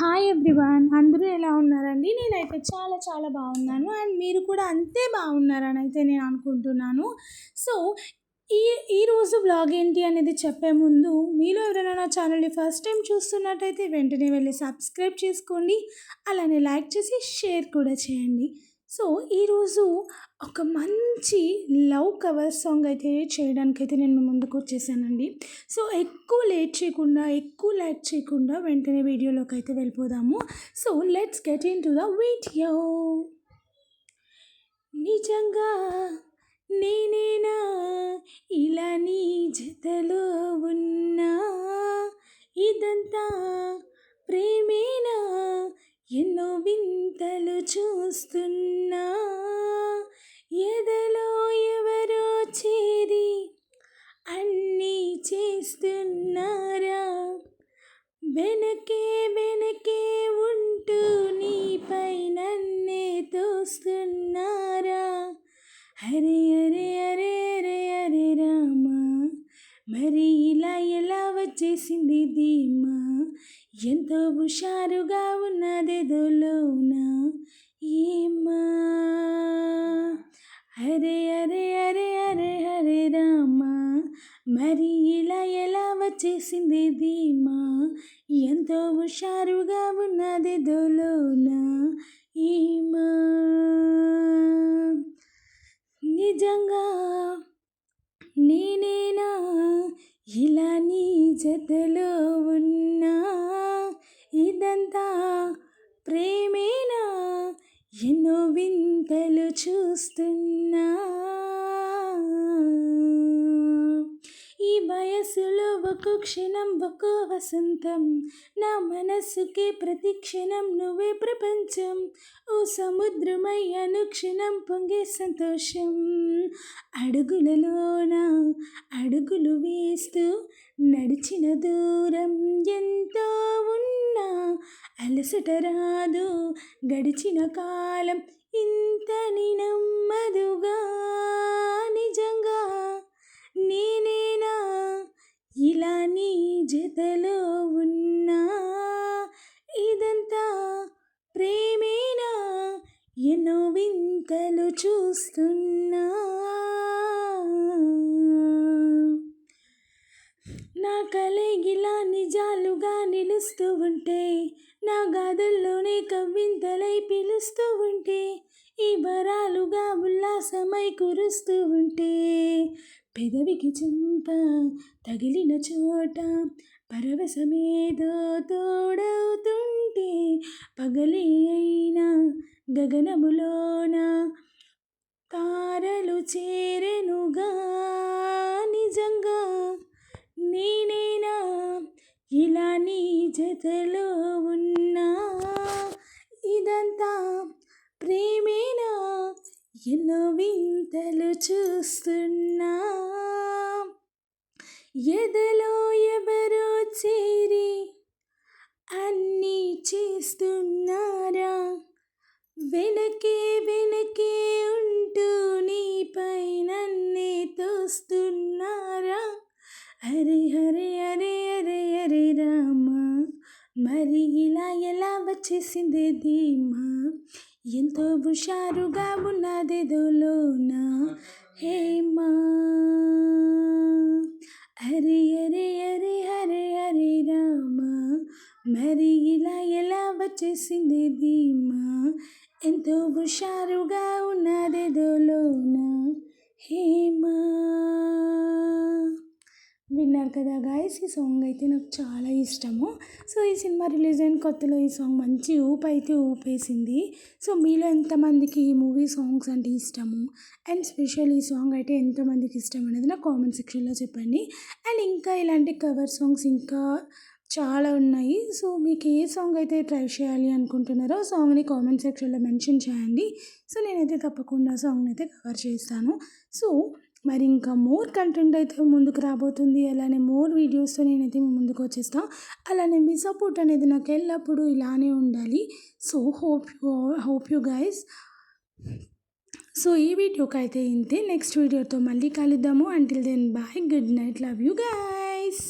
Hi everyone, అందరూ ఎలా ఉన్నారండి? నేనైతే చాలా చాలా బాగున్నాను. అండ్ మీరు కూడా అంతే బాగున్నారని అయితే నేను అనుకుంటున్నాను. సో ఈ ఈరోజు వ్లాగ్ ఏంటి అనేది చెప్పే ముందు, మీలో ఎవరైనా నా ఛానల్ని ఫస్ట్ టైం చూస్తున్నట్టయితే వెంటనే వెళ్ళి సబ్స్క్రైబ్ చేసుకోండి. అలానే లైక్ చేసి షేర్ కూడా చేయండి. సో ఈరోజు ఒక మంచి లవ్ కవర్ సాంగ్ అయితే చేయడానికైతే నేను మీ ముందుకు వచ్చేసానండి. సో ఎక్కువ లేట్ చేయకుండా, ఎక్కువ లైక్ చేయకుండా వెంటనే వీడియోలోకి అయితే వెళ్ళిపోదాము. So let's get in to the video. నిజంగా నేనేనా ఇలా నీ జతలో ఉన్నా, ఇదంతా ప్రేమేనా, ఎన్నో వింతలు చూస్తున్నా, ఎదలో ఎవరో చేరి అన్నీ చేస్తున్నారా, వెనకే వెనకే ఉంటూ నీపై నన్నే తోస్తున్నారా. హరే అరే అరే అరే అరే రామా, మరి ఇలా ఎలా వచ్చేసింది ధీమా, ఎంతో హుషారుగా ఉన్నదెదోలోన ఏమా. హరే అరే అరే అరే హరే రామా, మరి ఇలా ఎలా వచ్చేసింది ధీమా, ఎంతో హుషారుగా ఉన్నదెదోలోన ఏమా. నిజంగా నేనేనా ఇలా నీ జతలో ఉన్నా, ఇదంతా ప్రేమేనా, ఎన్నో వింతలు చూస్తున్నా, ఈ వయసులో ఒక్కో క్షణం ఒక్కో వసంతం, నా మనస్సుకి ప్రతి క్షణం నువ్వే ప్రపంచం, ఓ సముద్రమై అనుక్షణం పొంగే సంతోషం, అడుగులలోన అడుగులు వేస్తూ నడిచిన దూరం ఎంతో ఉన్నా, అలసట రాదు గడిచిన కాలం ఇంతని నెమ్మదుగా. నిజంగా నేనేనా ఇలా నీ జతలో ఉన్నా, ఇదంతా ప్రేమేనా, ఎన్నో వింతలు చూస్తున్నా. నా కలగిలా నిజాలుగా నిలుస్తూ ఉంటే, నా గాథల్లోనే కవ్వింతలై పిలుస్తూ ఉంటే, ఈ వరాలుగా ఉల్లాసమై కురుస్తూ ఉంటే, పెదవికి చెంప తగిలిన చోట పరవశమేదో తోడవుతుంటే, పగలే అయినా గగనములోన తారలు చేరెనుగా. నిజంగా నేనేనా ఇలా నీ జతలో ఉన్నా, ఇదంతా ప్రేమేనా, ఎన్నో వింతలు చూస్తున్నా, ఎదలో ఎవరో చేరి అన్నీ చేస్తున్నారా, వెనకే వెనకే ఉంటూ నీపై నన్నే తోస్తున్నారా. హరే హరే అరే అరే అరే రామా, మరి ఇలా ఎలా వచ్చేసింది ధీమా, ఎంతో హుషారుగా ఉన్నదెదోలోన హేమా. హరే అరే అరే హరే హరే రామా, మరి ఇలా ఎలా వచ్చేసింది ధీమా, ఎంతో హుషారుగా ఉన్నదెదోలోన హేమా. విన్నారు కదా గాయస్, ఈ సాంగ్ అయితే నాకు చాలా ఇష్టము. సో ఈ సినిమా రిలీజ్ అయిన కొత్తలో ఈ సాంగ్ మంచి ఊపు అయితే ఊపేసింది. సో మీలో ఎంతమందికి ఈ మూవీ సాంగ్స్ అంటే ఇష్టము, అండ్ స్పెషల్ ఈ సాంగ్ అయితే ఎంతమందికి ఇష్టం అనేది నా కామెంట్ సెక్షన్లో చెప్పండి. అండ్ ఇంకా ఇలాంటి కవర్ సాంగ్స్ ఇంకా చాలా ఉన్నాయి. సో మీకు ఏ సాంగ్ అయితే ట్రై చేయాలి అనుకుంటున్నారో సాంగ్ని కామెంట్ సెక్షన్లో మెన్షన్ చేయండి. సో నేనైతే తప్పకుండా సాంగ్ని అయితే కవర్ చేస్తాను. సో మరి ఇంకా మోర్ కంటెంట్ అయితే ముందుకు రాబోతుంది. అలానే మోర్ వీడియోస్తో నేనైతే మీ ముందుకు వచ్చేస్తాను. అలానే మీ సపోర్ట్ అనేది నాకు ఎల్లప్పుడూ ఇలానే ఉండాలి. So hope you guys. So ఈ వీడియోకి అయితే ఇంతే. నెక్స్ట్ వీడియోతో మళ్ళీ కలుద్దాము. Until then bye, good night, love you guys.